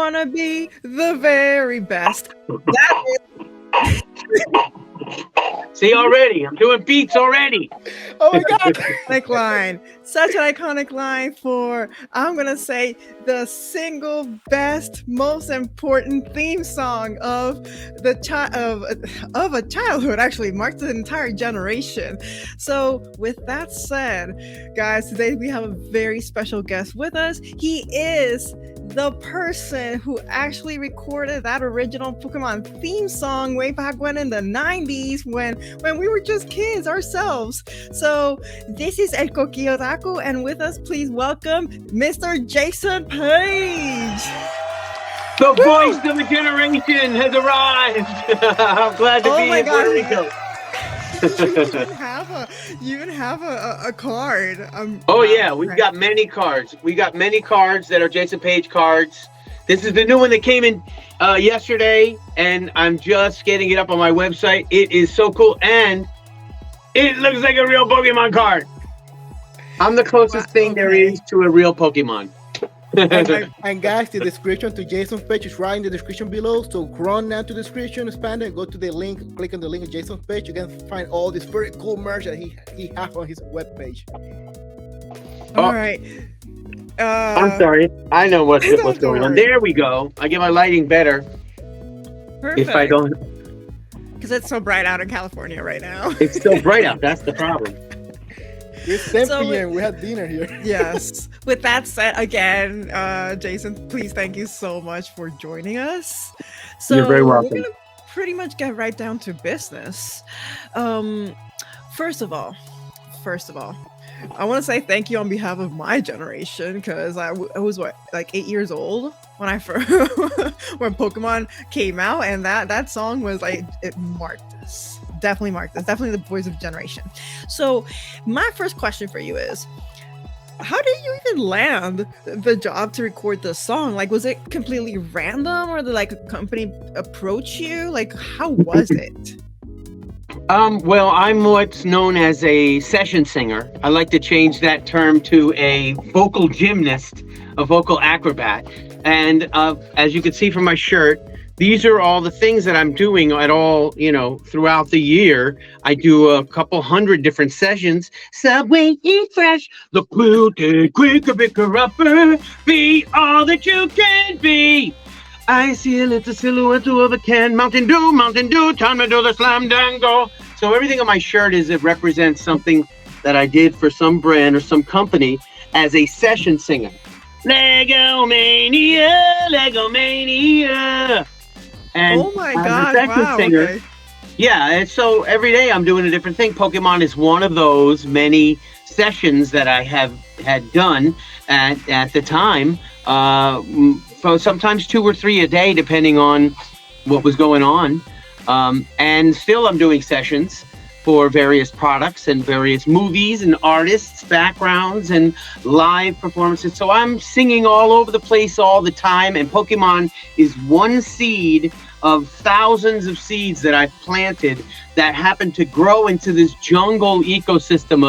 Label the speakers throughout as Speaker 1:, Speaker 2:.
Speaker 1: wanna be the very best. That is
Speaker 2: See already, I'm doing beats already.
Speaker 3: Oh my God.
Speaker 1: iconic line. Such an iconic line for, I'm gonna say, the single best, most important theme song of the of a childhood. Actually, marked an entire generation. So, with that said, guys, today we have a very special guest with us. He is the person who actually recorded that original Pokemon theme song way back when in the 90s when we were just kids ourselves. So this is El Koki Otaku, and with us, please welcome Mr. Jason Paige.
Speaker 2: The voice of a generation has arrived. I'm glad to be
Speaker 1: my
Speaker 2: in
Speaker 1: God.
Speaker 2: Puerto Rico.
Speaker 1: You even have a card.
Speaker 2: Oh yeah, we've got many cards. We got many cards that are Jason Paige cards. This is the new one that came in yesterday, and I'm just getting it up on my website. It is so cool, and it looks like a real Pokemon card. I'm the closest thing there is to a real Pokemon.
Speaker 3: And guys, the description to Jason Paige is right in the description below. So run down to the description, expand it, go to the link, click on the link of Jason Paige. You can find all this very cool merch that he has on his webpage.
Speaker 1: All right.
Speaker 2: I'm sorry. I know what's going on. There we go. I get my lighting better.
Speaker 1: Perfect.
Speaker 2: If I don't.
Speaker 1: Because it's so bright out in California right now.
Speaker 2: It's still bright out. That's the problem.
Speaker 3: It's 10 p.m. We had dinner here.
Speaker 1: Yes. With that said, again, Jason, please thank you so much for joining us. So
Speaker 2: You're very welcome.
Speaker 1: We're gonna pretty much get right down to business. First of all, I want to say thank you on behalf of my generation, because I was like 8 years old when I first when Pokemon came out, and that song was like, it marked us. Definitely marked us. Definitely the voice of generation. So my first question for you is, how did you even land the job to record the song? Like, was it completely random, or did like a company approach you? Like, how was it?
Speaker 2: Well, I'm what's known as a session singer. I like to change that term to a vocal gymnast, a vocal acrobat. And as you can see from my shirt, these are all the things that I'm doing at all, throughout the year. I do a couple hundred different sessions. Subway, eat fresh, look blue, dig quicker, bigger, upper, be all that you can be. I see a little silhouette of a can, Mountain Dew, time to do the slam dango. So everything on my shirt it represents something that I did for some brand or some company as a session singer. Lego Mania. And
Speaker 1: oh my God! Wow.
Speaker 2: Singer,
Speaker 1: okay.
Speaker 2: Yeah, and so every day I'm doing a different thing. Pokemon is one of those many sessions that I had done at the time. So sometimes 2 or 3 a day, depending on what was going on. And still I'm doing sessions for various products and various movies and artists, backgrounds, and live performances. So I'm singing all over the place all the time, and Pokemon is one seed of thousands of seeds that I've planted that happen to grow into this jungle ecosystem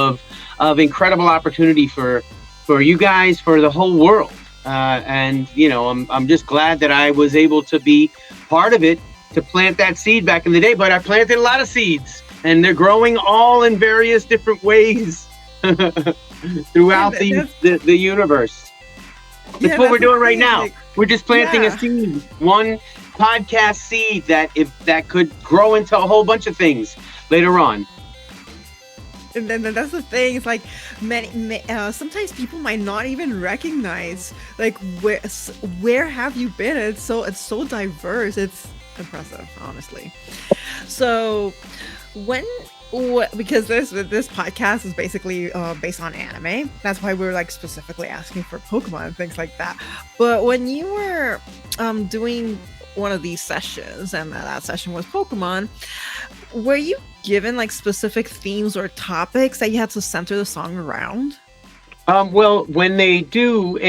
Speaker 2: of incredible opportunity for you guys, for the whole world. And I'm just glad that I was able to be part of it, to plant that seed back in the day. But I planted a lot of seeds, and they're growing all in various different ways throughout the universe. That's what we're doing right now. We're just planting a seed, one podcast seed that could grow into a whole bunch of things later on.
Speaker 1: And then that's the thing. It's like sometimes people might not even recognize like where have you been. It's so diverse. It's impressive, honestly. So because this podcast is basically based on anime, that's why we're like specifically asking for Pokemon and things like that. But when you were doing one of these sessions, and that session was Pokemon, were you given like specific themes or topics that you had to center the song around?
Speaker 2: Well, when they do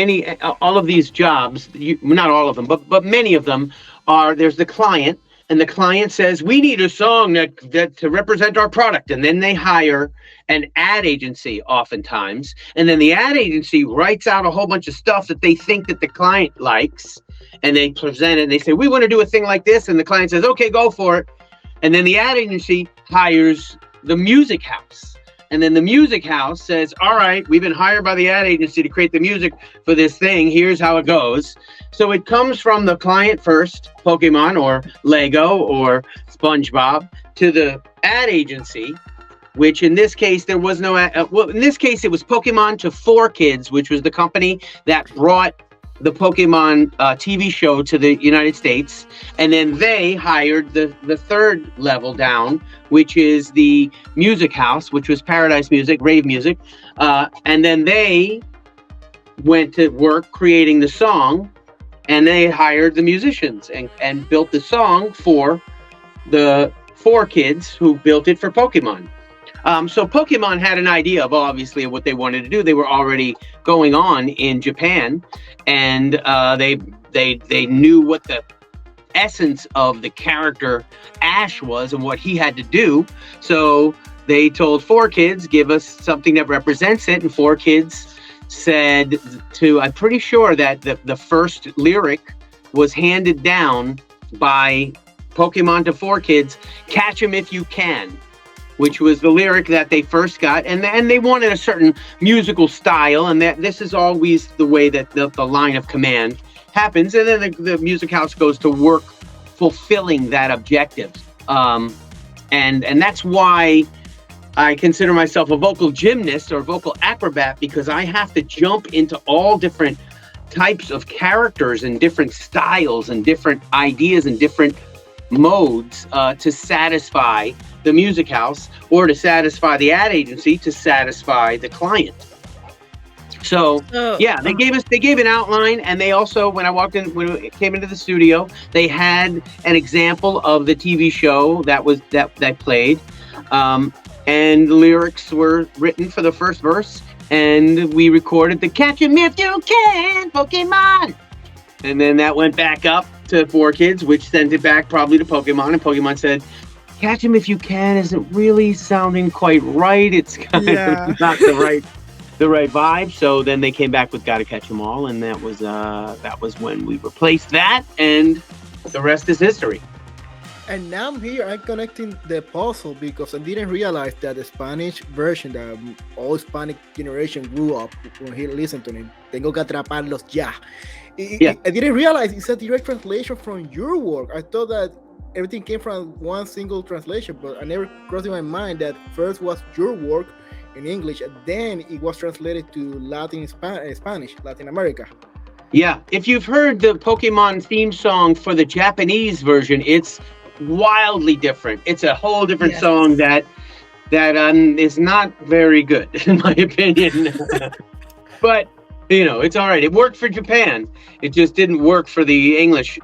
Speaker 2: all of these jobs, not all of them, but many of them there's the client, and the client says, we need a song that to represent our product. And then they hire an ad agency oftentimes. And then the ad agency writes out a whole bunch of stuff that they think that the client likes. and they present it. And they say, we want to do a thing like this. And the client says, okay, go for it. And then the ad agency hires the music house. And then the music house says, all right, we've been hired by the ad agency to create the music for this thing. Here's how it goes. So it comes from the client first, Pokemon or Lego or SpongeBob, to the ad agency, which in this case, there was no, well, in this case, it was Pokemon to 4Kids, which was the company that brought the Pokemon TV show to the United States. And then they hired the third level down, which is the music house, which was Paradise Music, Rave Music. And then they went to work creating the song, and they hired the musicians and built the song for the 4Kids who built it for Pokemon. So Pokemon had an idea of obviously what they wanted to do. They were already going on in Japan, and they knew what the essence of the character Ash was and what he had to do. So they told 4Kids, give us something that represents it. And 4Kids said to, I'm pretty sure that the first lyric was handed down by Pokemon to 4Kids, catch 'em if you can, which was the lyric that they first got. And they wanted a certain musical style, and that this is always the way that the line of command happens. And then the music house goes to work fulfilling that objective. And that's why I consider myself a vocal gymnast or vocal acrobat, because I have to jump into all different types of characters and different styles and different ideas and different modes to satisfy the music house, or to satisfy the ad agency, to satisfy the client. So yeah, they gave an outline, and they also, when I came into the studio, they had an example of the TV show that played, and lyrics were written for the first verse, and we recorded the "Catch 'em if you can, Pokemon," and then that went back up to 4Kids, which sent it back probably to Pokemon, and Pokemon said, "Catch 'em if you can" isn't really sounding quite right. It's kind of not the right vibe. So then they came back with "Gotta Catch 'Em All," and that was when we replaced that, and the rest is history.
Speaker 3: And now I'm connecting the puzzle, because I didn't realize that the Spanish version that all Hispanic generation grew up when he listened to him, "Tengo que atraparlos ya." I didn't realize it's a direct translation from your work. I thought that everything came from one single translation, but I never crossed in my mind that first was your work in English, and then it was translated to Spanish, Latin America.
Speaker 2: Yeah, if you've heard the Pokemon theme song for the Japanese version, it's wildly different. It's a whole different song that is not very good, in my opinion. But, it's all right. It worked for Japan. It just didn't work for the English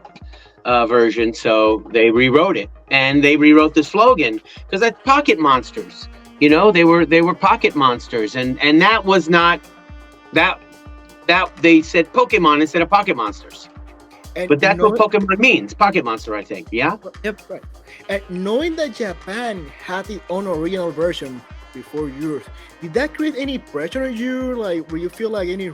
Speaker 2: version, so they rewrote it, and they rewrote the slogan, because that's pocket monsters. They were pocket monsters, and that was not that they said Pokemon instead of pocket monsters. But that's what Pokemon means, pocket monster, I think. Yeah.
Speaker 3: Yep. Right. And knowing that Japan had its own original version before yours, did that create any pressure on you? Like, were you feel like any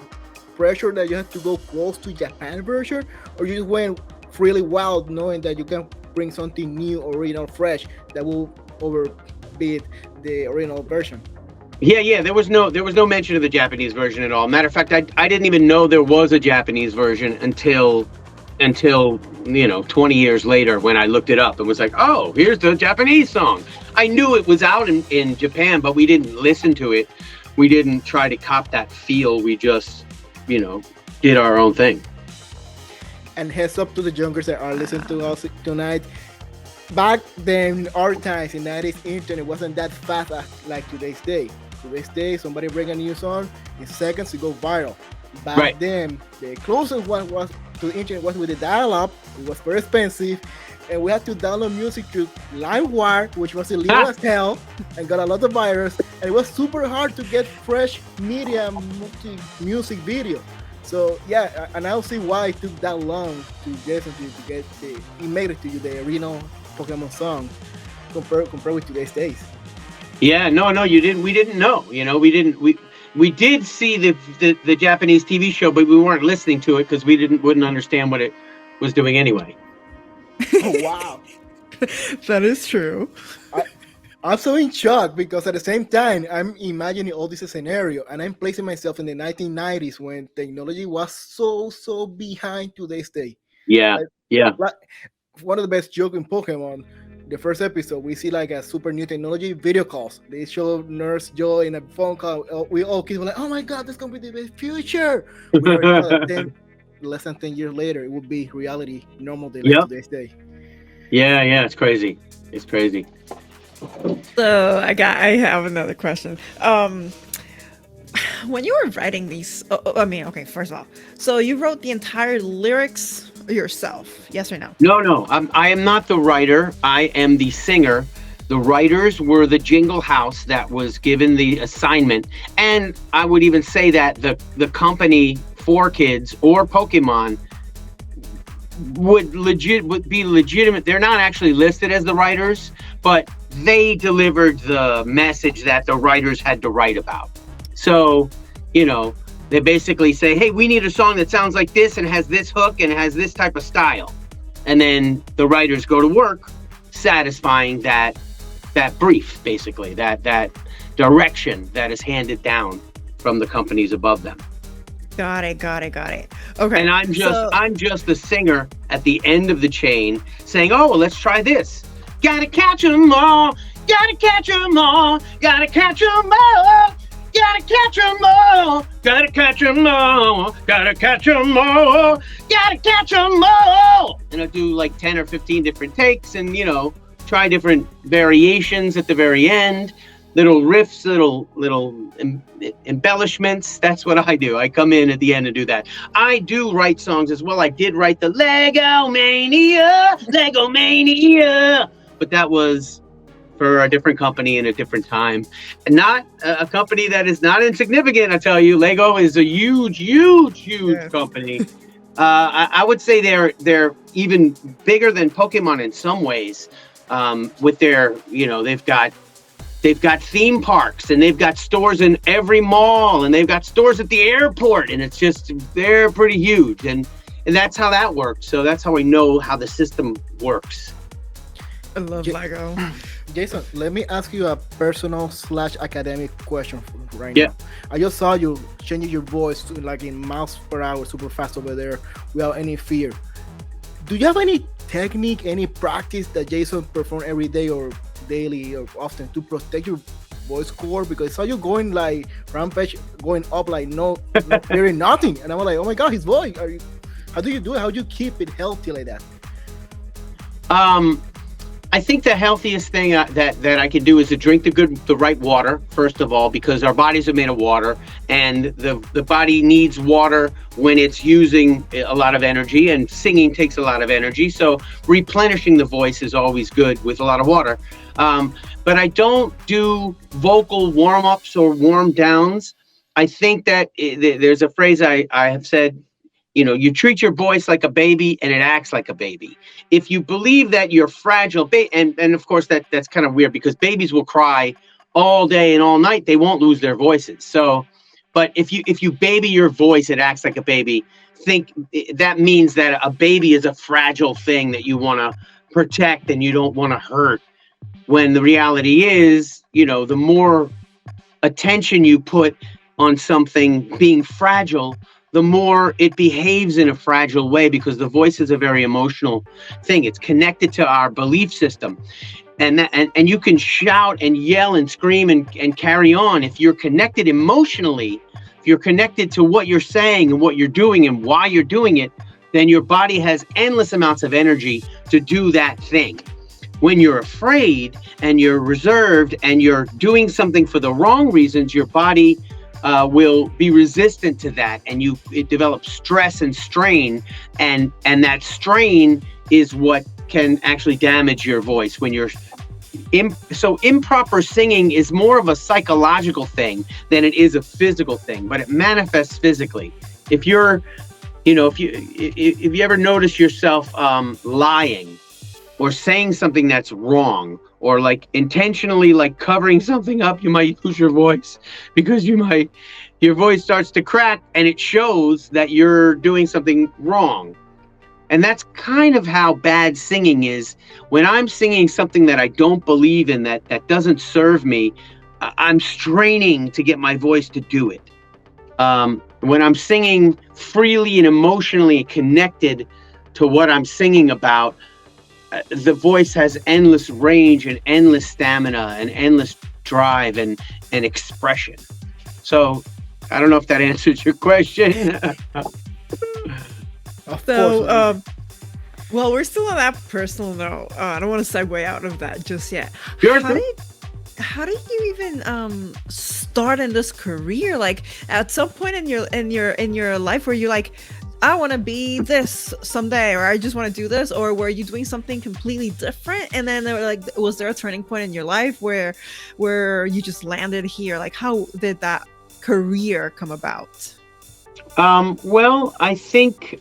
Speaker 3: pressure that you had to go close to Japan version, or you just went really wild knowing that you can bring something new, original, fresh that will overbeat the original version?
Speaker 2: Yeah. There was no mention of the Japanese version at all. Matter of fact, I didn't even know there was a Japanese version until 20 years later, when I looked it up and was like, oh, here's the Japanese song. I knew it was out in Japan, but we didn't listen to it. We didn't try to cop that feel. We just, did our own thing.
Speaker 3: And heads up to the youngers that are listening to us tonight. Back then, our times in 90s, internet wasn't that fast like today's day. Today's day, somebody bring a new song, in seconds it go viral. Back then, the closest one was to the internet was with the dial-up. It was very expensive, and we had to download music through LimeWire, which was illegal as hell, and got a lot of virus. And it was super hard to get fresh media, music video. So yeah, and I don't see why it took that long to Jason to get he made it to you the original Pokemon song compared with today's days.
Speaker 2: Yeah, no, you didn't. We didn't know. We did see the Japanese TV show, but we weren't listening to it because we wouldn't understand what was doing anyway.
Speaker 3: Oh, wow.
Speaker 1: That is true.
Speaker 3: I'm so in shock because at the same time, I'm imagining all this scenario and I'm placing myself in the 1990s when technology was so behind today's day.
Speaker 2: Yeah, yeah.
Speaker 3: Like, one of the best jokes in Pokemon, the first episode, we see like a super new technology video calls. They show Nurse Joy in a phone call. We all keep like, oh my God, this going to be the future. We already know that less than 10 years later, it would be reality, normal day, like today's day.
Speaker 2: Yeah, it's crazy. It's crazy.
Speaker 1: So I have another question. When you were writing these, first of all, so you wrote the entire lyrics yourself, yes or no?
Speaker 2: No. I am not the writer. I am the singer. The writers were the Jingle House that was given the assignment, and I would even say that the company 4Kids or Pokemon would be legitimate. They're not actually listed as the writers, but they delivered the message that the writers had to write about. So, they basically say, hey, we need a song that sounds like this and has this hook and has this type of style. And then the writers go to work satisfying that brief, basically, that direction that is handed down from the companies above them.
Speaker 1: Got it. Okay.
Speaker 2: And I'm just the singer at the end of the chain saying, oh, well, let's try this. Gotta catch 'em all. Gotta catch 'em all. Gotta catch 'em all. Gotta catch 'em all. Gotta catch 'em all. Gotta catch 'em all. Gotta catch 'em all. And I do like 10 or 15 different takes and, try different variations at the very end. Little riffs, little embellishments. That's what I do. I come in at the end and do that. I do write songs as well. I did write the Lego Mania, but that was for a different company in a different time, and not a company that is not insignificant. I tell you, Lego is a huge company. I would say they're even bigger than Pokemon in some ways. With their, they've got theme parks and they've got stores in every mall and they've got stores at the airport, and it's just, they're pretty huge, and that's how that works. So that's how we know how the system works.
Speaker 1: I love Lego.
Speaker 3: Jason, let me ask you a personal / academic question right now. I just saw you changing your voice to like in miles per hour, super fast over there, without any fear. Do you have any technique, any practice that Jason perform every day or daily or often to protect your voice cord? Because I saw you going like rampage, going up like no hearing nothing, and I was like, oh my God, his voice. How do you do it? How do you keep it healthy like that?
Speaker 2: I think the healthiest thing that I can do is to drink the right water, first of all, because our bodies are made of water, and the body needs water when it's using a lot of energy, and singing takes a lot of energy. So replenishing the voice is always good with a lot of water. But I don't do vocal warm-ups or warm-downs. I think that there's a phrase I have said, you treat your voice like a baby and it acts like a baby. If you believe that you're fragile, and of course that's kind of weird because babies will cry all day and all night. They won't lose their voices. So, but if you baby your voice, it acts like a baby. Think that means that a baby is a fragile thing that you want to protect and you don't want to hurt. When the reality is, the more attention you put on something being fragile, the more it behaves in a fragile way, because the voice is a very emotional thing. It's connected to our belief system. And you can shout and yell and scream and carry on. If you're connected emotionally, if you're connected to what you're saying and what you're doing and why you're doing it, then your body has endless amounts of energy to do that thing. When you're afraid and you're reserved and you're doing something for the wrong reasons, your body will be resistant to that, and it develops stress and strain, and that strain is what can actually damage your voice. When you're so improper singing is more of a psychological thing than it is a physical thing, but it manifests physically. If you're, if you ever notice yourself lying or saying something that's wrong, or like intentionally like covering something up, you might lose your voice because your voice starts to crack, and it shows that you're doing something wrong. And that's kind of how bad singing is. When I'm singing something that I don't believe in, that doesn't serve me, I'm straining to get my voice to do it. When I'm singing freely and emotionally connected to what I'm singing about, the voice has endless range and endless stamina and endless drive and expression. So I don't know if that answers your question.
Speaker 1: So, well, we're still on that personal note. I don't want to segue out of that just yet. How did you even start in this career? Like, at some point in your life, where you're like, I want to be this someday, or I just want to do this, or were you doing something completely different? And then was there a turning point in your life where you just landed here? Like, how did that career come about?
Speaker 2: Well, I think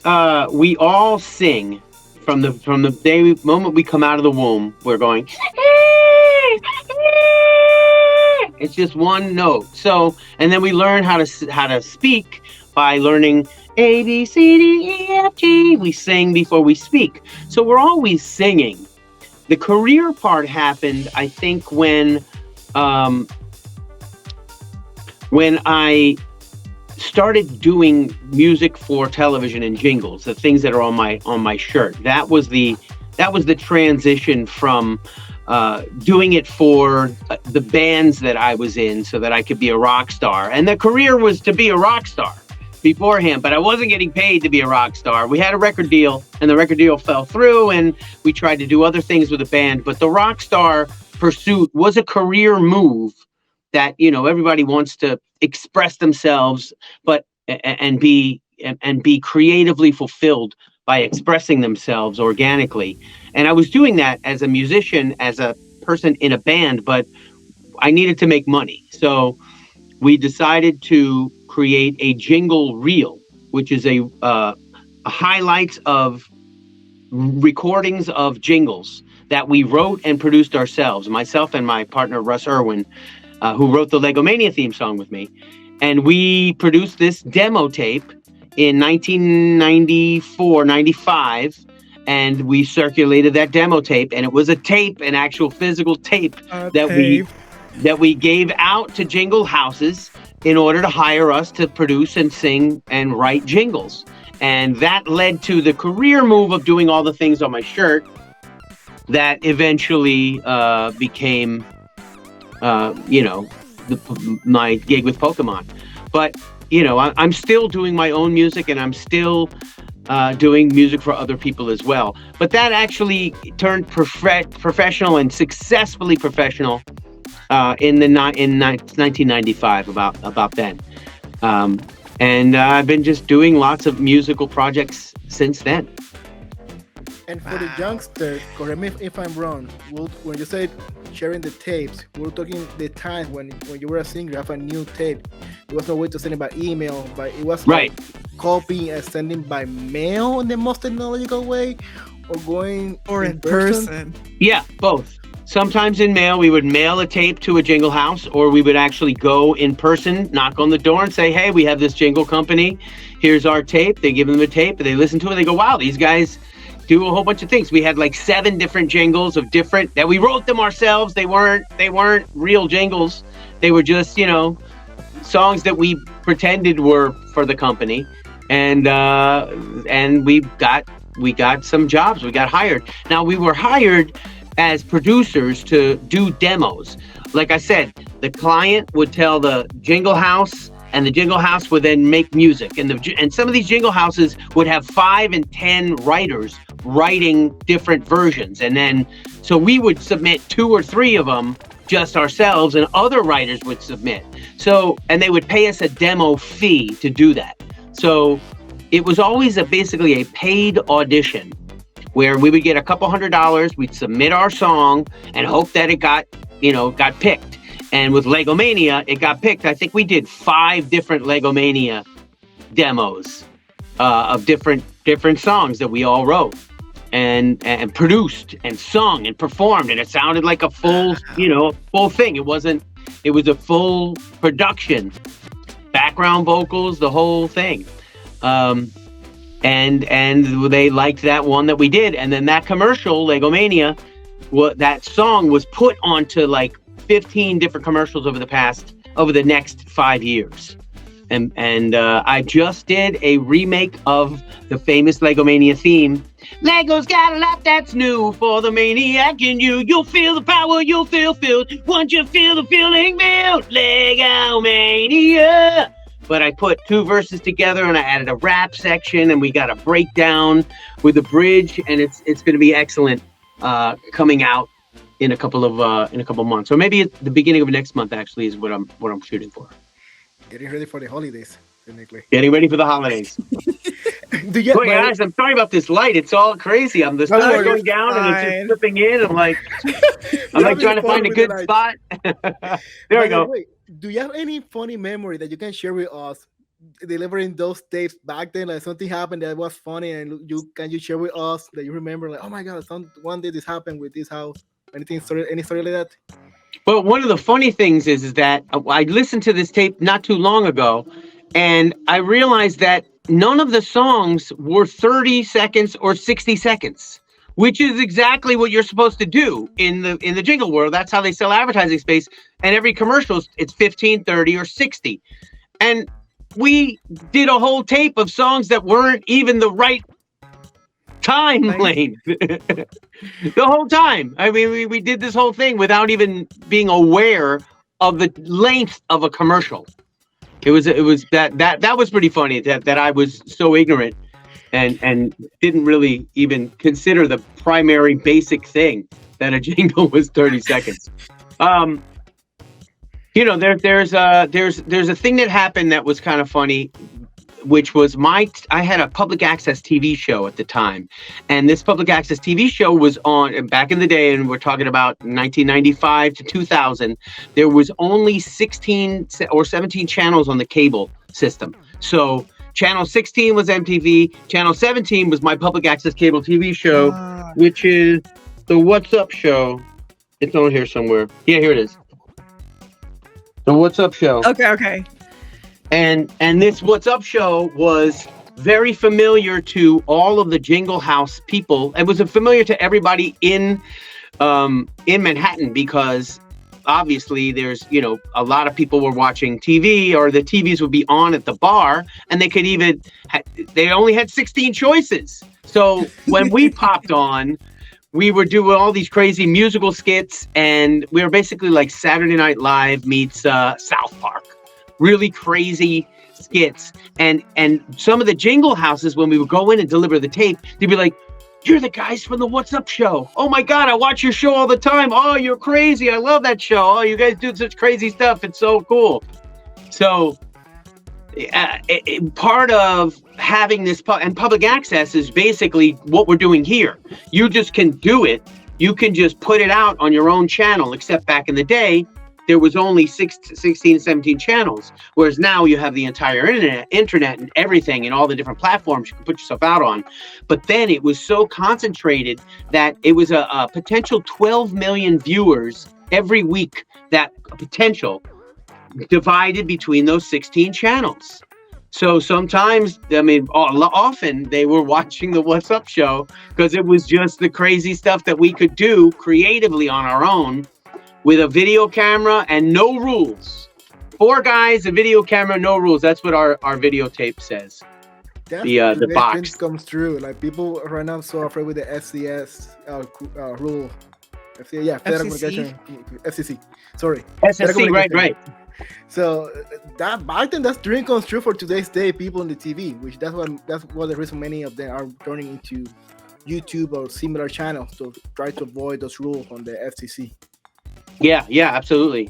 Speaker 2: we all sing from the moment we come out of the womb. We're going. It's just one note. So, and then we learn how to speak by learning A, B, C, D, E, F, G. We sing before we speak. So we're always singing. The career part happened, I think, when I started doing music for television and jingles, the things that are on my shirt. That was the transition from doing it for the bands that I was in so that I could be a rock star. And the career was to be a rock star beforehand, but I wasn't getting paid to be a rock star. We had a record deal and the record deal fell through, and we tried to do other things with the band, but the rock star pursuit was a career move that, everybody wants to express themselves, but and be creatively fulfilled by expressing themselves organically. And I was doing that as a musician, as a person in a band, but I needed to make money. So we decided to create a jingle reel, which is a highlights of recordings of jingles that we wrote and produced ourselves, myself and my partner, Russ Irwin, who wrote the Legomania theme song with me. And we produced this demo tape in 1994, 95, and we circulated that demo tape, and it was a tape, an actual physical tape that we gave out to jingle houses in order to hire us to produce and sing and write jingles. And that led to the career move of doing all the things on my shirt that eventually became my gig with Pokémon. But I'm still doing my own music, and I'm still doing music for other people as well. But that actually turned professional and successfully professional in 1995, about then. And I've been just doing lots of musical projects since then.
Speaker 3: And for the youngster, correct me if I'm wrong, when you said sharing the tapes, we're talking the time when you were a singer, you have a new tape. There was no way to send it by email, but it was
Speaker 2: right.
Speaker 3: Like copying and sending by mail in the most technological way, or going
Speaker 1: in person.
Speaker 2: Yeah, both. Sometimes in mail, we would mail a tape to a jingle house, or we would actually go in person, knock on the door and say, hey, we have this jingle company. Here's our tape. They give them a tape, and they listen to it. And they go, wow, these guys do a whole bunch of things. We had like 7 different jingles of different, that we wrote them ourselves. They weren't real jingles. They were just, songs that we pretended were for the company. And we got some jobs. We got hired. Now, we were hired as producers to do demos. Like I said, the client would tell the jingle house, and the jingle house would then make music. And some of these jingle houses would have 5 and 10 writers writing different versions. And then, so we would submit 2 or 3 of them just ourselves, and other writers would submit. So, and they would pay us a demo fee to do that. So it was always basically a paid audition, where we would get a couple $100, we'd submit our song and hope that it got picked. And with Legomania, it got picked. I think we did 5 different Legomania demos of different songs that we all wrote and produced and sung and performed, and it sounded like a full thing. It was a full production, background vocals, the whole thing. and they liked that one that we did. And then that commercial, Legomania, that song was put onto like 15 different commercials over the next 5 years. And I just did a remake of the famous Legomania theme. Lego's got a lot that's new for the maniac in you. You'll feel the power, you'll feel filled. Once you feel the feeling built, Legomania. But I put 2 verses together and I added a rap section and we got a breakdown with a bridge, and it's going to be excellent coming out in a couple of months, or maybe at the beginning of next month. Actually, is what I'm shooting for.
Speaker 3: Getting ready for the holidays, technically.
Speaker 2: Getting ready for the holidays. Guys, I'm sorry about this light. It's all crazy. The sun is going down and it's just slipping in. I'm like trying to find a good spot. There we go.
Speaker 3: Wait, do you have any funny memory that you can share with us delivering those tapes back then? Like something happened that was funny, and can you share with us that you remember? Like, oh my God, one day this happened with this house. Any story like that?
Speaker 2: Well, one of the funny things is that I listened to this tape not too long ago, and I realized that none of the songs were 30 seconds or 60 seconds, which is exactly what you're supposed to do in the jingle world. That's how they sell advertising space. And every commercial, it's 15, 30, or 60. And we did a whole tape of songs that weren't even the right time lane the whole time. I mean, we did this whole thing without even being aware of the length of a commercial. It was that was pretty funny that I was so ignorant and didn't really even consider the primary basic thing that a jingle was 30 seconds. There's a thing that happened that was kind of funny, which was I had a public access TV show at the time. And this public access TV show was on back in the day, and we're talking about 1995 to 2000. There was only 16 or 17 channels on the cable system. So channel 16 was MTV. Channel 17 was my public access cable TV show, which is the What's Up Show. It's on here somewhere. Yeah, here it is. The What's Up Show.
Speaker 1: Okay.
Speaker 2: And this What's Up Show was very familiar to all of the Jingle House people. It was familiar to everybody in Manhattan, because obviously there's, a lot of people were watching TV, or the TVs would be on at the bar, and they could even, they only had 16 choices. So when we popped on, we were doing all these crazy musical skits, and we were basically like Saturday Night Live meets South Park. Really crazy skits. And some of the Jingle Houses, when we would go in and deliver the tape, they'd be like, "You're the guys from the What's Up Show. Oh my God, I watch your show all the time. Oh, you're crazy. I love that show. Oh, you guys do such crazy stuff. It's so cool." So part of having this and public access is basically what we're doing here. You just can do it. You can just put it out on your own channel, except back in the day, there was only 16, 17 channels, whereas now you have the entire internet and everything and all the different platforms you can put yourself out on. But then it was so concentrated that it was a potential 12 million viewers every week, that potential divided between those 16 channels. So sometimes, often they were watching the What's Up Show because it was just the crazy stuff that we could do creatively on our own, with a video camera and no rules. 4 guys, a video camera, no rules. That's what our videotape says. The box
Speaker 3: comes through. Like, people right now so afraid with the FCS rule. FCC. Sorry.
Speaker 2: FCC, right.
Speaker 3: So that back then, that dream comes true for today's day. People on the TV, which that's what the reason many of them are turning into YouTube or similar channels to try to avoid those rules on the FCC.
Speaker 2: Yeah, absolutely.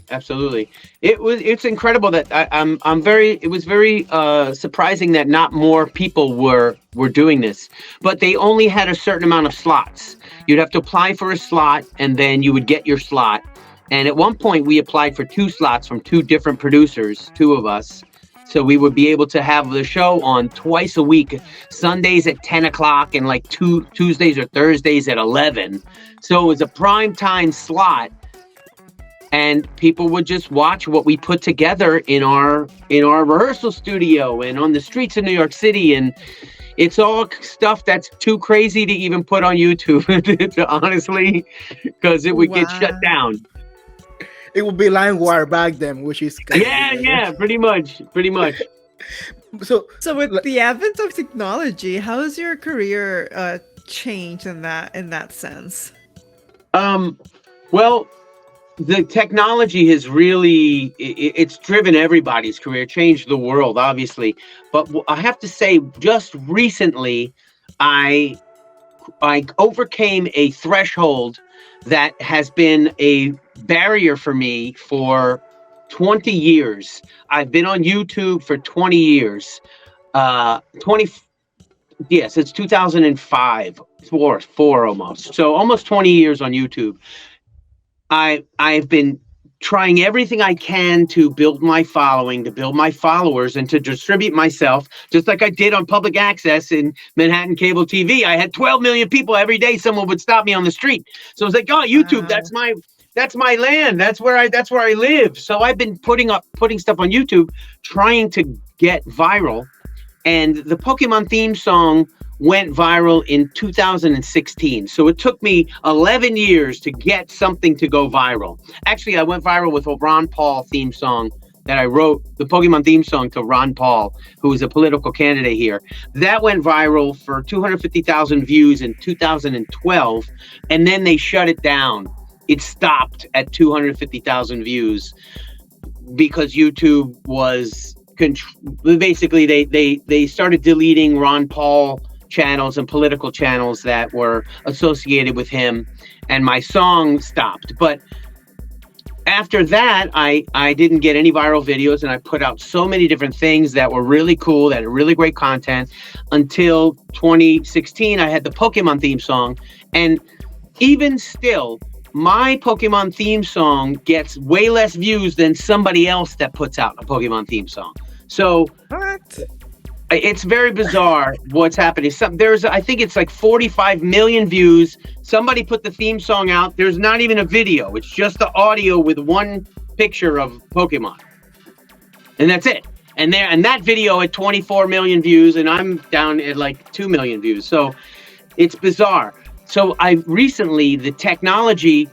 Speaker 2: It's incredible that it was very surprising that not more people were doing this, but they only had a certain amount of slots. You'd have to apply for a slot, and then you would get your slot. And at one point we applied for 2 slots from 2 different producers, 2 of us. So we would be able to have the show on twice a week, Sundays at 10 o'clock and like Tuesdays or Thursdays at 11. So it was a prime time slot. And people would just watch what we put together in our rehearsal studio and on the streets of New York City. And It's all stuff that's too crazy to even put on YouTube, honestly, because it would get shut down.
Speaker 3: It would be LimeWire back then, which is
Speaker 2: yeah, pretty much.
Speaker 3: So
Speaker 1: with the advent of technology, how has your career changed in that sense?
Speaker 2: Well, the technology has really, it's driven everybody's career, changed the world, obviously. But I have to say, just recently, I overcame a threshold that has been a barrier for me for 20 years. I've been on YouTube for 20 years. Yes, it's 2005, four almost. So almost 20 years on YouTube. I've been trying everything I can to build my following, to build my followers, and to distribute myself, just like I did on public access in Manhattan cable TV. I had 12 million people every day. Someone would stop me on the street. So I was like, oh, YouTube, wow. That's my land. That's where I live. So I've been putting stuff on YouTube, trying to get viral. And the Pokemon theme song went viral in 2016. So it took me 11 years to get something to go viral. Actually, I went viral with a Ron Paul theme song that I wrote, the Pokemon theme song to Ron Paul, who is a political candidate here. That went viral for 250,000 views in 2012, and then they shut it down. It stopped at 250,000 views because YouTube was basically they started deleting Ron Paul channels and political channels that were associated with him, and my song stopped. But after that, I didn't get any viral videos, and I put out so many different things that were really cool, that had really great content, until 2016. I had the Pokemon theme song, and even still, my Pokemon theme song gets way less views than somebody else that puts out a Pokemon theme song. So
Speaker 1: what?
Speaker 2: It's very bizarre what's happening. I think it's like 45 million views. Somebody put the theme song out. There's not even a video. It's just the audio with one picture of Pokemon. And that's it. And that video had 24 million views, and I'm down at like 2 million views. So it's bizarre. So the technology,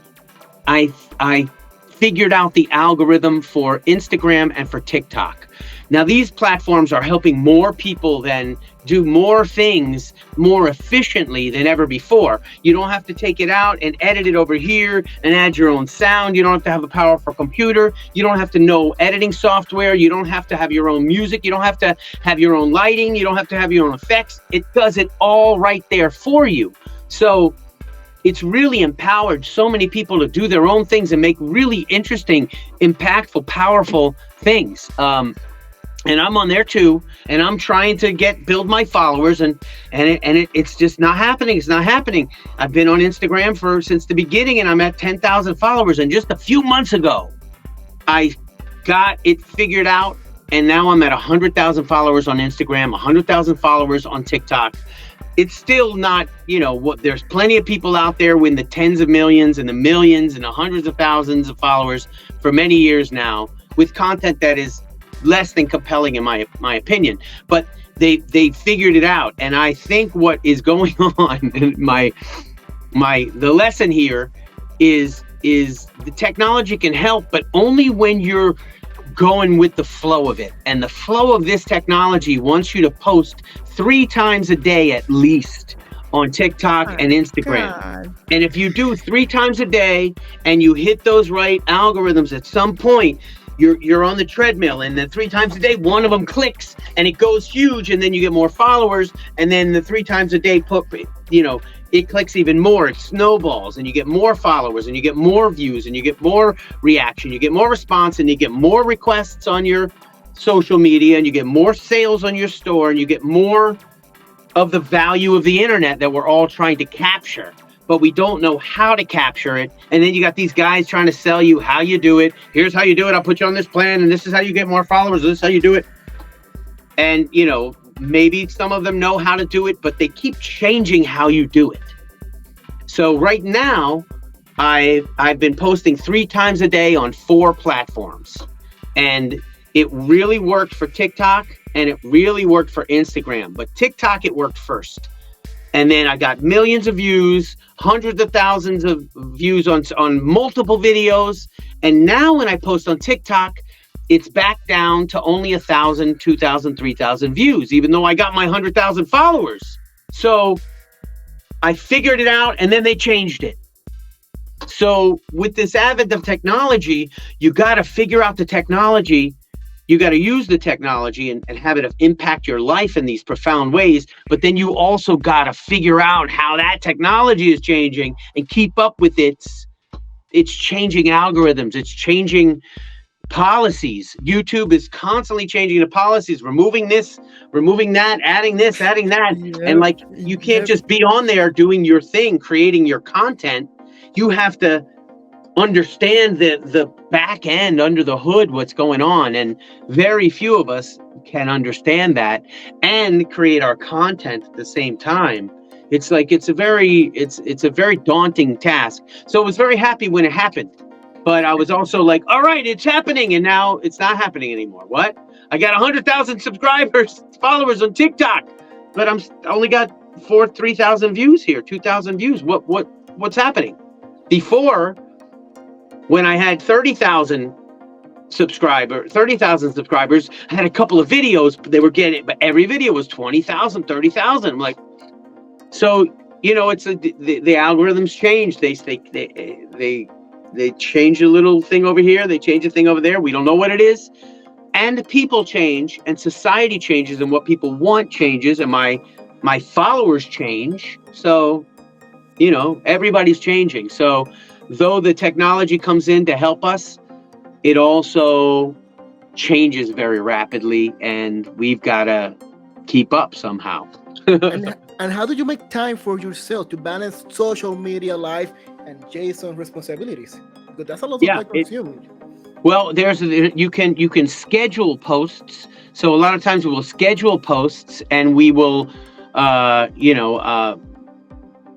Speaker 2: I figured out the algorithm for Instagram and for TikTok. Now, these platforms are helping more people then do more things more efficiently than ever before. You don't have to take it out and edit it over here and add your own sound. You don't have to have a powerful computer. You don't have to know editing software. You don't have to have your own music. You don't have to have your own lighting. You don't have to have your own effects. It does it all right there for you. So it's really empowered so many people to do their own things and make really interesting, impactful, powerful things. And I'm on there too, and I'm trying to build my followers, and it's just not happening. It's not happening. I've been on Instagram since the beginning, and I'm at 10,000 followers. And just a few months ago, I got it figured out, and now I'm at 100,000 followers on Instagram, 100,000 followers on TikTok. It's still not, there's plenty of people out there with the tens of millions and the millions and the hundreds of thousands of followers for many years now, with content that is less than compelling in my opinion. But they figured it out, and I think what is going on, the lesson here is the technology can help, but only when you're going with the flow of it. And the flow of this technology wants you to post 3 times a day at least on TikTok and Instagram. God. And if you do 3 times a day and you hit those right algorithms, at some point you're on the treadmill, and then 3 times a day one of them clicks and it goes huge, and then you get more followers, and then the 3 times a day it clicks even more, it snowballs, and you get more followers, and you get more views, and you get more reaction, you get more response, and you get more requests on your social media, and you get more sales on your store, and you get more of the value of the internet that we're all trying to capture. But we don't know how to capture it. And then you got these guys trying to sell you how you do it. Here's how you do it. I'll put you on this plan, and this is how you get more followers. This is how you do it. And, maybe some of them know how to do it, but they keep changing how you do it. So right now, I've been posting 3 times a day on 4 platforms. And It really worked for TikTok and it really worked for Instagram. But TikTok, it worked first. And then I got millions of views, hundreds of thousands of views on multiple videos. And now when I post on TikTok, it's back down to only 1,000, 2,000, 3,000 views, even though I got my 100,000 followers. So I figured it out and then they changed it. So with this advent of technology, you got to figure out the technology. You got to use the technology and have it impact your life in these profound ways. But then you also got to figure out how that technology is changing and keep up with its changing algorithms. It's changing policies. YouTube is constantly changing the policies, removing this, removing that, adding this, adding that. Yep. And like, you can't just be on there doing your thing, creating your content. You have to understand the back end, under the hood, what's going on. And very few of us can understand that and create our content at the same time. It's like, it's a very daunting task. So I was very happy when it happened, but I was also like, all right, it's happening. And now it's not happening anymore. What? I got 100,000 followers on TikTok, but I only got 3,000 views here, 2,000 views. What's happening? Before, when I had 30,000 subscribers, I had a couple of videos, but they were getting, but every video was 20,000, 30,000. I'm like, so, you know, it's the algorithms change. They change a little thing over here. They change a thing over there. We don't know what it is. And people change and society changes and what people want changes. And my followers change. So, you know, everybody's changing. So though the technology comes in to help us, it also changes very rapidly, and we've got to keep up somehow.
Speaker 3: And how do you make time for yourself to balance social media life and Jason's responsibilities? Because that's a lot of time consuming.
Speaker 2: Well, you can schedule posts. So a lot of times we will schedule posts, and we will,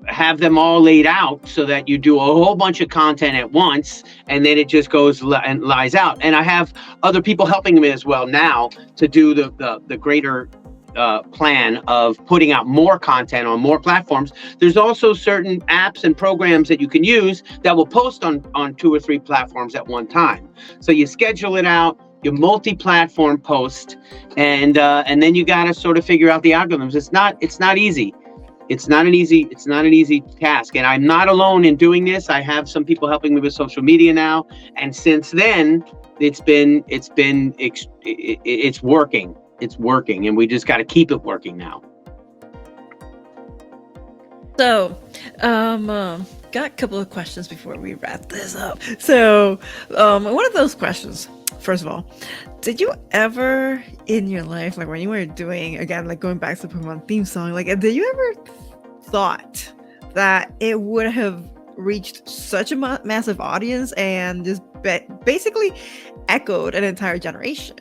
Speaker 2: have them all laid out so that you do a whole bunch of content at once, and then it just goes and lies out. And I have other people helping me as well now to do the greater plan of putting out more content on more platforms. There's also certain apps and programs that you can use that will post on 2 or 3 platforms at one time. So you schedule it out, you multi-platform post, and then you got to sort of figure out the algorithms. It's not easy. It's not an easy task, and I'm not alone in doing this. I have some people helping me with social media now, and since then, it's working. It's working, and we just got to keep it working now.
Speaker 1: So, got a couple of questions before we wrap this up. So, one of those questions, first of all, did you ever in your life, like when you were doing, again, like going back to the Pokemon theme song, like did you ever thought that it would have reached such a massive audience and just basically echoed an entire generation?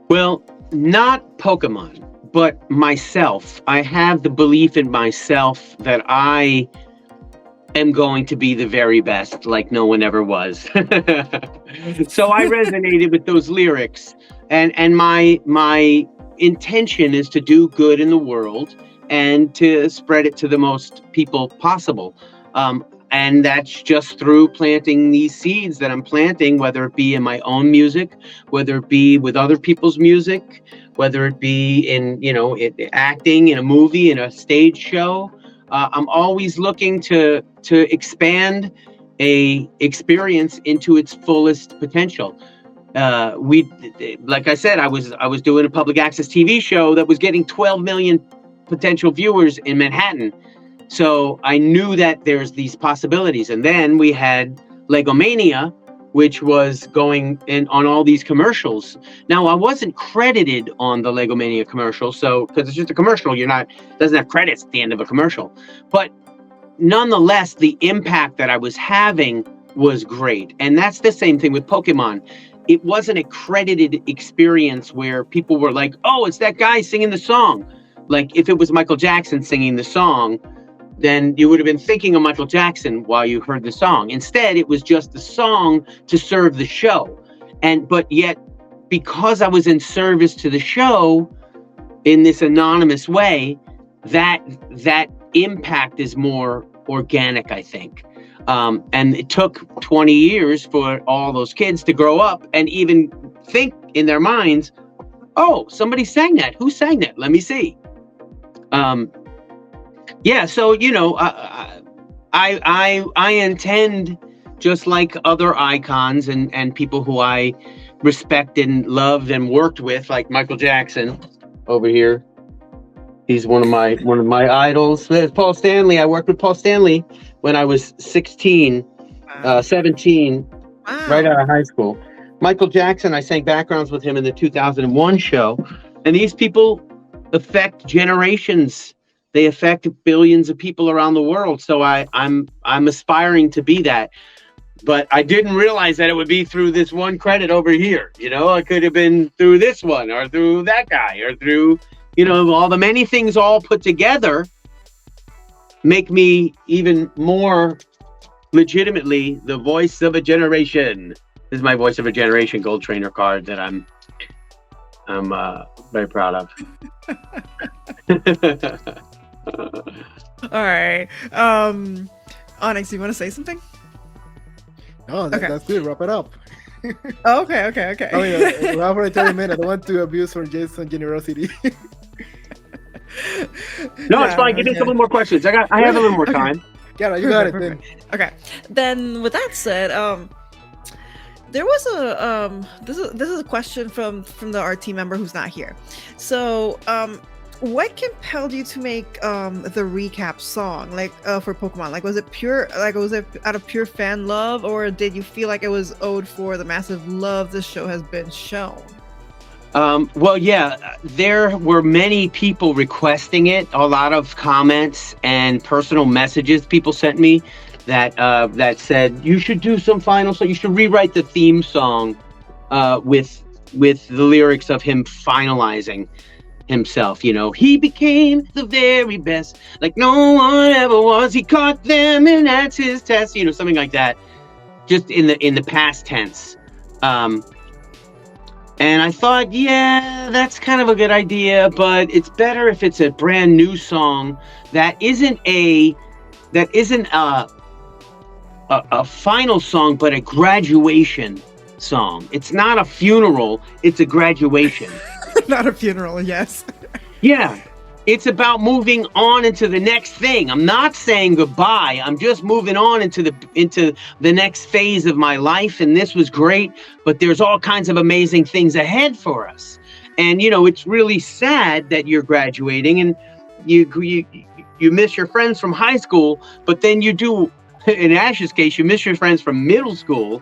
Speaker 2: Well, not Pokemon, but myself. I have the belief in myself that I am going to be the very best, like no one ever was. So I resonated with those lyrics, and my intention is to do good in the world and to spread it to the most people possible. And that's just through planting these seeds that I'm planting, whether it be in my own music, whether it be with other people's music, whether it be in, acting in a movie, in a stage show. I'm always looking to expand a experience into its fullest potential. Like I said, I was doing a public access TV show that was getting 12 million potential viewers in Manhattan. So I knew that there's these possibilities. And then we had Legomania, which was going in on all these commercials. Now, I wasn't credited on the Legomania commercial, so because it's just a commercial, doesn't have credits at the end of a commercial. But nonetheless, the impact that I was having was great. And that's the same thing with Pokemon. It wasn't a credited experience where people were like, oh, it's that guy singing the song. Like if it was Michael Jackson singing the song, then you would have been thinking of Michael Jackson while you heard the song. Instead, it was just the song to serve the show. But yet because I was in service to the show in this anonymous way, that impact is more organic, I think. And it took 20 years for all those kids to grow up and even think in their minds, oh, somebody sang that. Who sang that? Let me see. Yeah, so, you know, I intend, just like other icons and people who I respect and loved and worked with, like Michael Jackson over here. He's one of my idols. There's Paul Stanley. I worked with Paul Stanley when I was 17, right out of high school. Michael Jackson, I sang backgrounds with him in the 2001 show. And these people affect generations. They affect billions of people around the world. So I'm aspiring to be that. But I didn't realize that it would be through this one credit over here. You know, it could have been through this one or through that guy or through, you know, all the many things all put together make me even more legitimately the voice of a generation. This is my voice of a generation gold trainer card that I'm very proud of.
Speaker 1: All right. Onyx, you want to say something?
Speaker 3: No, that's good. Wrap it up.
Speaker 1: Okay.
Speaker 3: Oh yeah, wrap for 30 minutes. I don't want to abuse from Jason's generosity.
Speaker 2: No, it's fine. Give me a couple more questions. I have a little more time.
Speaker 3: Yeah, you got it then.
Speaker 1: Okay. Then with that said, there was a this is a question from the art team member who's not here. So, what compelled you to make the recap song for Pokemon? Like, was it out of pure fan love, or did you feel like it was owed for the massive love this show has been shown?
Speaker 2: Well, yeah, there were many people requesting it. A lot of comments and personal messages people sent me that said you should do some final song. You should rewrite the theme song with the lyrics of him finalizing himself. You know, he became the very best, like no one ever was. He caught them, and that's his test. You know, something like that. Just in the past tense. And I thought, yeah, that's kind of a good idea, but it's better if it's a brand new song that isn't a final song, but a graduation song. It's not a funeral, it's a graduation.
Speaker 1: Not a funeral, yes.
Speaker 2: Yeah, it's about moving on into the next thing. I'm not saying goodbye. I'm just moving on into the next phase of my life. And this was great, but there's all kinds of amazing things ahead for us. And, you know, it's really sad that you're graduating and you miss your friends from high school, but then you do, in Ash's case, you miss your friends from middle school.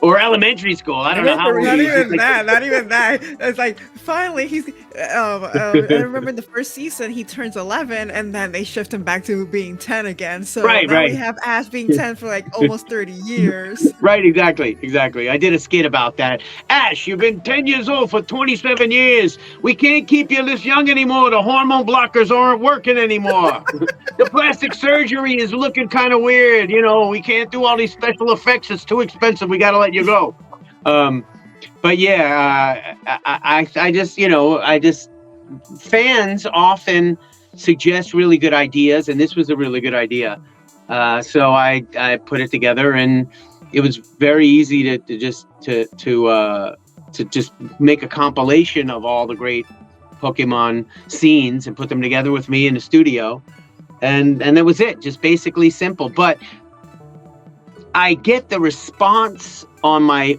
Speaker 2: Or elementary school. I don't know how.
Speaker 1: Not even that. It's like finally he's. I remember the first season he turns 11, and then they shift him back to being 10 again. So
Speaker 2: right.
Speaker 1: We have Ash being 10 for like almost 30 years.
Speaker 2: Right. Exactly. I did a skit about that. Ash, you've been 10 years old for 27 years. We can't keep you this young anymore. The hormone blockers aren't working anymore. The plastic surgery is looking kind of weird. You know, we can't do all these special effects. It's too expensive. We got to let you go. But yeah, I just fans often suggest really good ideas, and this was a really good idea. So I put it together, and it was very easy to just make a compilation of all the great Pokemon scenes and put them together with me in the studio, and that was it. Just basically simple, but I get the response on my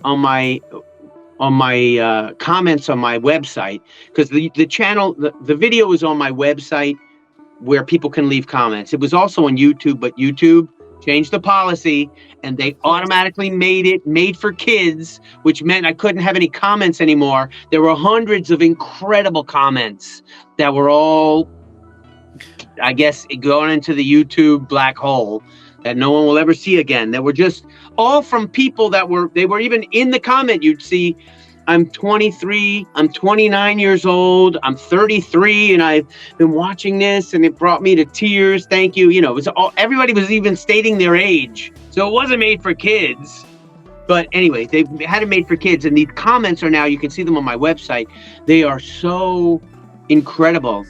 Speaker 2: comments on my website, because the channel, the video is on my website where people can leave comments. It was also on YouTube, but YouTube changed the policy and they automatically made it made for kids, which meant I couldn't have any comments anymore. There were hundreds of incredible comments that were all, I guess, going into the YouTube black hole that no one will ever see again. That were just all from people that were even in the comment. You'd see, I'm 23, I'm 29 years old, I'm 33, and I've been watching this, and it brought me to tears. Thank you. You know, it was all, everybody was even stating their age. So it wasn't made for kids. But anyway, they had it made for kids, and these comments are now, you can see them on my website. They are so incredible.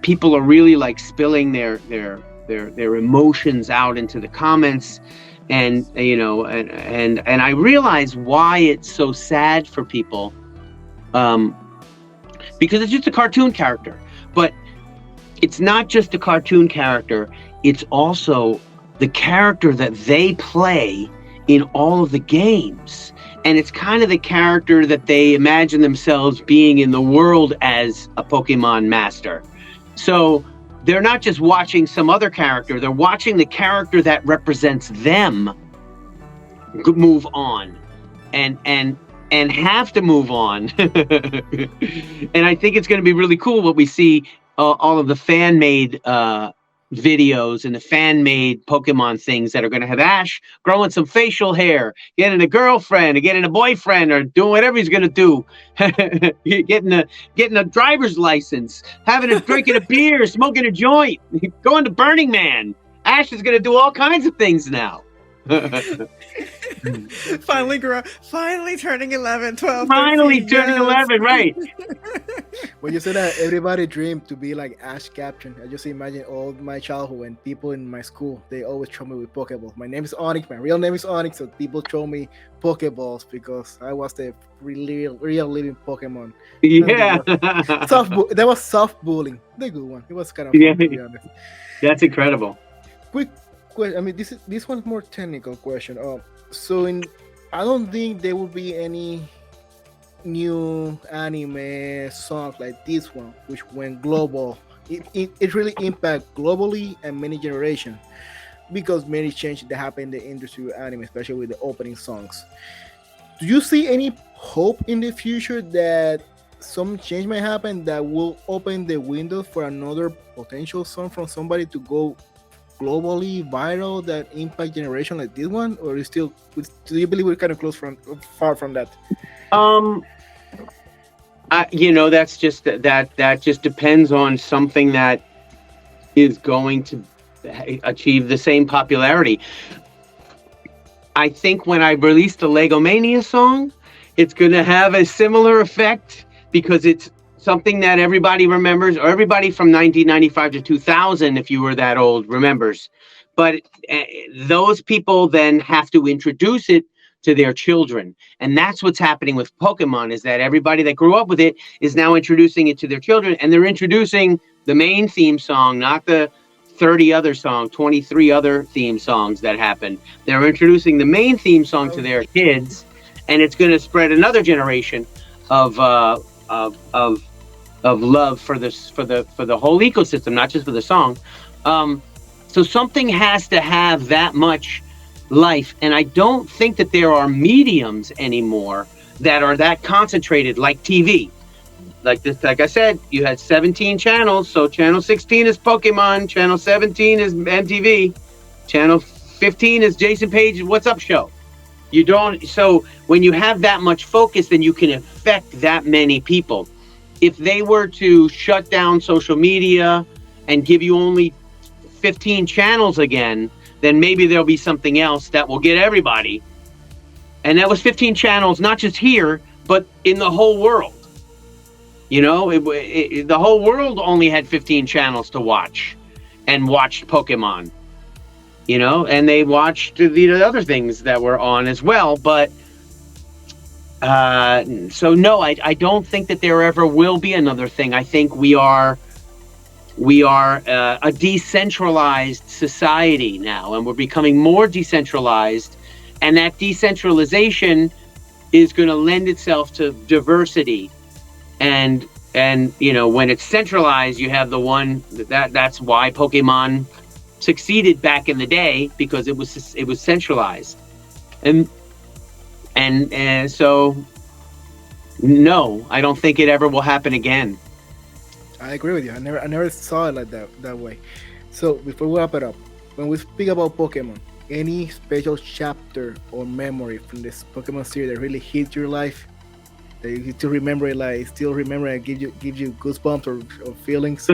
Speaker 2: People are really like spilling their emotions out into the comments, and and I realize why it's so sad for people, because it's just a cartoon character. But it's not just a cartoon character, it's also the character that they play in all of the games. And it's kind of the character that they imagine themselves being in the world as a Pokemon master. So they're not just watching some other character, they're watching the character that represents them move on and have to move on. And I think it's going to be really cool what we see, all of the fan-made videos and the fan-made Pokemon things that are going to have Ash growing some facial hair, getting a girlfriend, or getting a boyfriend, or doing whatever he's going to do, getting a driver's license, drinking a beer, smoking a joint, going to Burning Man. Ash is going to do all kinds of things now.
Speaker 1: Finally turning 11, 12,
Speaker 2: Finally
Speaker 1: 13,
Speaker 2: turning 11, right.
Speaker 3: When you said that everybody dreamed to be like Ash Captain, I just imagine all my childhood and people in my school, they always throw me with Pokeballs. My name is Onyx, my real name is Onyx, so people throw me Pokeballs because I was the real living Pokemon.
Speaker 2: Yeah.
Speaker 3: That was soft bullying, the good one. It was kind of fun, to be honest.
Speaker 2: That's incredible.
Speaker 3: Quick question. I mean, this one's more technical question. So I don't think there will be any new anime songs like this one, which went global. It really impact globally and many generations because many changes that happen in the industry with anime, especially with the opening songs. Do you see any hope in the future that some change might happen that will open the window for another potential song from somebody to go globally viral that impact generation like this one, or is still, do you believe we're kind of far from that?
Speaker 2: That's just that just depends on something that is going to achieve the same popularity. I think when I released the Lego Mania song, it's going to have a similar effect because it's something that everybody remembers, or everybody from 1995 to 2000, if you were that old, remembers. But those people then have to introduce it to their children. And that's what's happening with Pokemon, is that everybody that grew up with it is now introducing it to their children, and they're introducing the main theme song, not the 23 other theme songs that happened. They're introducing the main theme song to their kids, and it's going to spread another generation of love for the whole ecosystem, not just for the song. So something has to have that much life, and I don't think that there are mediums anymore that are that concentrated like TV. Like I said, you had 17 channels, so channel 16 is Pokemon, channel 17 is MTV, channel 15 is Jason Paige What's Up show. So when you have that much focus, then you can affect that many people. If they were to shut down social media and give you only 15 channels again, then maybe there'll be something else that will get everybody. And that was 15 channels, not just here, but in the whole world. The whole world only had 15 channels to watch, and watched Pokemon. And they watched the other things that were on as well. But so no, I don't think that there ever will be another thing. I think we are a decentralized society now, and we're becoming more decentralized, and that decentralization is going to lend itself to diversity. And when it's centralized, you have the one that's why Pokemon succeeded back in the day, because it was centralized. And so no, I don't think it ever will happen again.
Speaker 3: I agree with you. I never saw it like that way. So before we wrap it up, when we speak about Pokemon, any special chapter or memory from this Pokemon series that really hit your life, that you still remember it, and gives you goosebumps or feelings?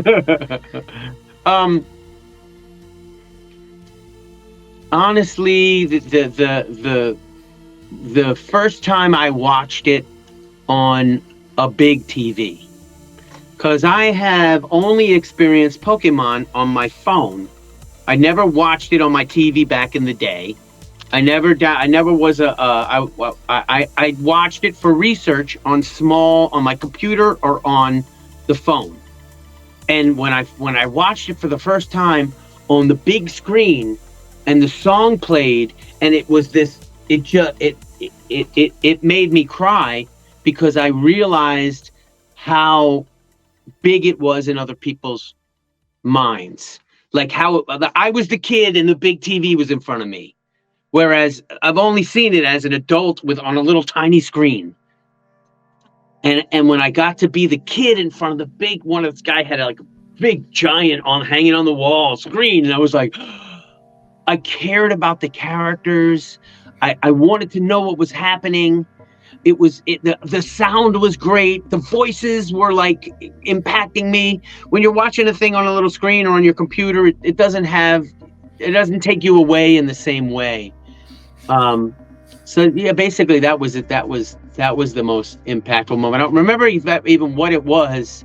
Speaker 2: Honestly, the first time I watched it on a big TV, because I have only experienced Pokemon on my phone. I never watched it on my TV back in the day. I never was I watched it for research on my computer or on the phone. And when I watched it for the first time on the big screen, and the song played, and it was this, it made me cry, because I realized how big it was in other people's minds. Like how I was the kid and the big TV was in front of me. Whereas I've only seen it as an adult on a little tiny screen. And when I got to be the kid in front of the big one, this guy had like a big giant hanging on the wall screen. And I was like, I cared about the characters. I wanted to know what was happening. The sound was great. The voices were like impacting me. When you're watching a thing on a little screen or on your computer, it doesn't take you away in the same way. So yeah, basically that was it. That was the most impactful moment. I don't remember even what it was,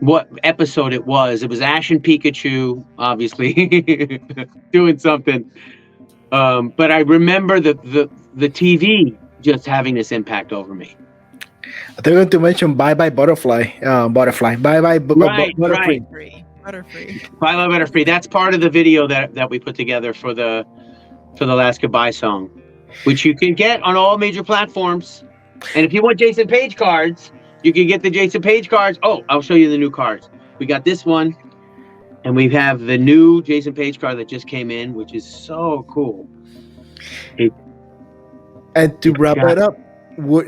Speaker 2: what episode it was. It was Ash and Pikachu, obviously, doing something. But I remember the TV just having this impact over me.
Speaker 3: They're going to mention Bye Bye Butterfly. Bye Bye Butterfree.
Speaker 1: Butterfree.
Speaker 2: Bye Bye Butterfree. That's part of the video that we put together for the last goodbye song, which you can get on all major platforms. And if you want Jason Paige cards, you can get the Jason Paige cards. Oh, I'll show you the new cards. We got this one, and we have the new Jason Paige card that just came in, which is so cool.
Speaker 3: And to wrap it up,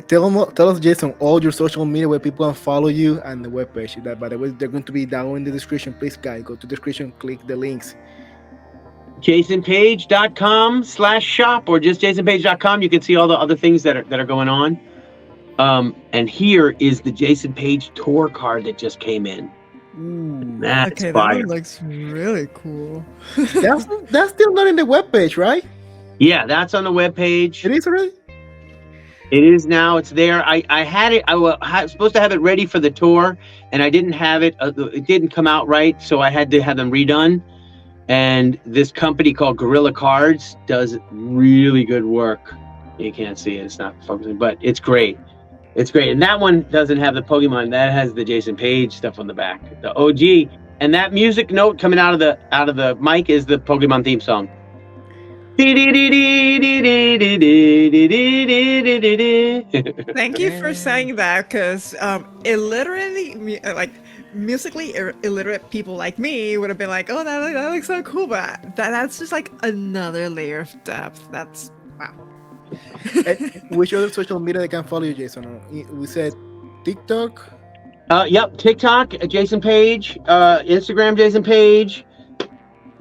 Speaker 3: tell us, Jason, all your social media where people can follow you and the webpage. That, by the way, they're going to be down in the description. Please, guys, go to the description, click the links.
Speaker 2: JasonPaige.com/shop or just JasonPaige.com. You can see all the other things that are going on. And here is the Jason Paige tour card that just came in.
Speaker 1: Ooh,
Speaker 2: That's
Speaker 1: okay,
Speaker 2: fire.
Speaker 1: that looks really cool.
Speaker 3: That's still not in the webpage, right?
Speaker 2: Yeah, that's on the webpage.
Speaker 3: It is already?
Speaker 2: It is now. It's there. I had it. I was supposed to have it ready for the tour, and I didn't have it. It didn't come out right, so I had to have them redone. And this company called Gorilla Cards does really good work. You can't see it. It's not focusing, but it's great. It's great. And that one doesn't have the Pokemon. That has the Jason Paige stuff on the back, the OG. And that music note coming out of the mic is the Pokemon theme song.
Speaker 1: Thank you for saying that, because illiterally, like musically illiterate people like me would have been like, "Oh, that looks so cool," but that's just like another layer of depth. That's wow.
Speaker 3: Which other social media they can follow you, Jason? We said TikTok.
Speaker 2: Yep, TikTok, Jason Paige, Instagram, Jason Paige,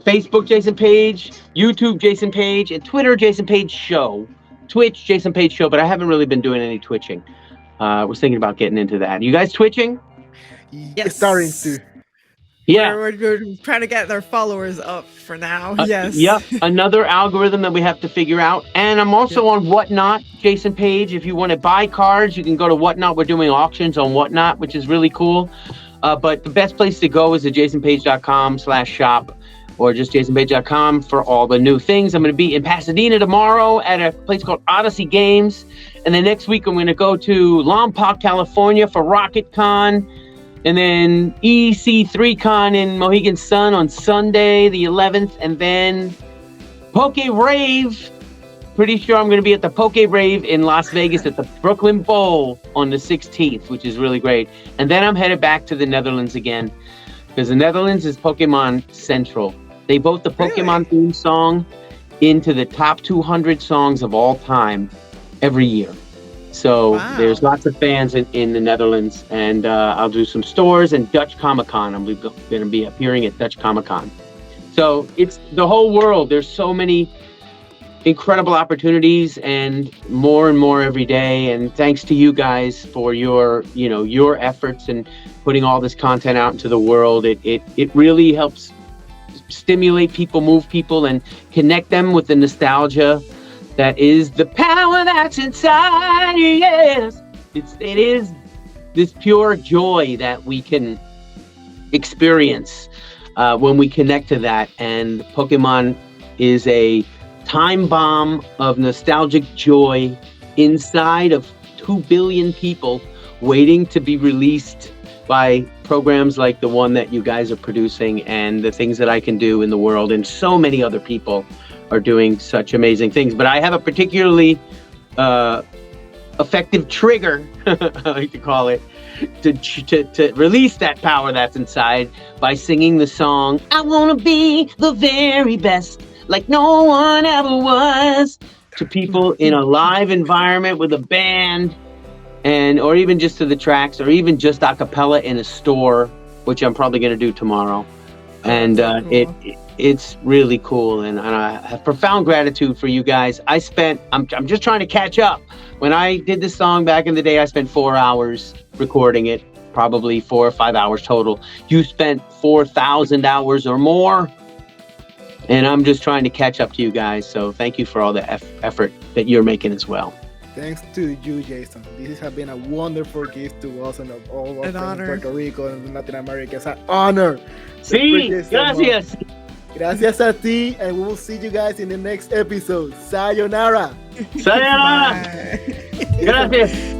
Speaker 2: Facebook, Jason Paige, YouTube, Jason Paige, and Twitter, Jason Paige Show, Twitch, Jason Paige Show. But I haven't really been doing any twitching. I was thinking about getting into that. You guys twitching?
Speaker 1: Yes.
Speaker 3: Starting to.
Speaker 2: Yeah.
Speaker 1: We're trying to get their followers up for now. Yes.
Speaker 2: Yep. Another algorithm that we have to figure out. And I'm also on Whatnot, Jason Paige. If you want to buy cards, you can go to Whatnot. We're doing auctions on Whatnot, which is really cool. But the best place to go is at jasonpage.com/shop or just jasonpage.com for all the new things. I'm going to be in Pasadena tomorrow at a place called Odyssey Games. And then next week, I'm going to go to Lompoc, California for RocketCon. And then EC3Con in Mohegan Sun on Sunday, the 11th. And then Poke Rave. Pretty sure I'm going to be at the Poke Rave in Las Vegas at the Brooklyn Bowl on the 16th, which is really great. And then I'm headed back to the Netherlands again, because the Netherlands is Pokemon Central. They vote the Pokemon theme song into the top 200 songs of all time every year. So there's lots of fans in the Netherlands, and I'll do some stores and Dutch Comic-Con. I'm going to be appearing at Dutch Comic-Con. So it's the whole world. There's so many incredible opportunities and more every day. And thanks to you guys for your efforts and putting all this content out into the world. It really helps stimulate people, move people, and connect them with the nostalgia That is the power that's inside. Yes, it is this pure joy that we can experience when we connect to that. And Pokemon is a time bomb of nostalgic joy inside of 2 billion people waiting to be released by programs like the one that you guys are producing, and the things that I can do in the world, and so many other people are doing such amazing things. But I have a particularly effective trigger, I like to call it, to release that power that's inside by singing the song "I Wanna Be the Very Best Like No One Ever Was" to people in a live environment with a band, and or even just to the tracks, or even just a cappella in a store, which I'm probably going to do tomorrow. And it's really cool, and I have profound gratitude for you guys. I'm just trying to catch up. When I did this song back in the day, I spent 4 hours recording it, probably 4 or 5 hours total. You spent 4,000 hours or more, and I'm just trying to catch up to you guys. So thank you for all the effort that you're making as well.
Speaker 3: Thanks to you, Jason. This has been a wonderful gift to us and of all of Puerto Rico and Latin America. It's an honor.
Speaker 2: Sí, gracias.
Speaker 3: Gracias a ti, and we will see you guys in the next episode. Sayonara.
Speaker 2: Sayonara. Gracias.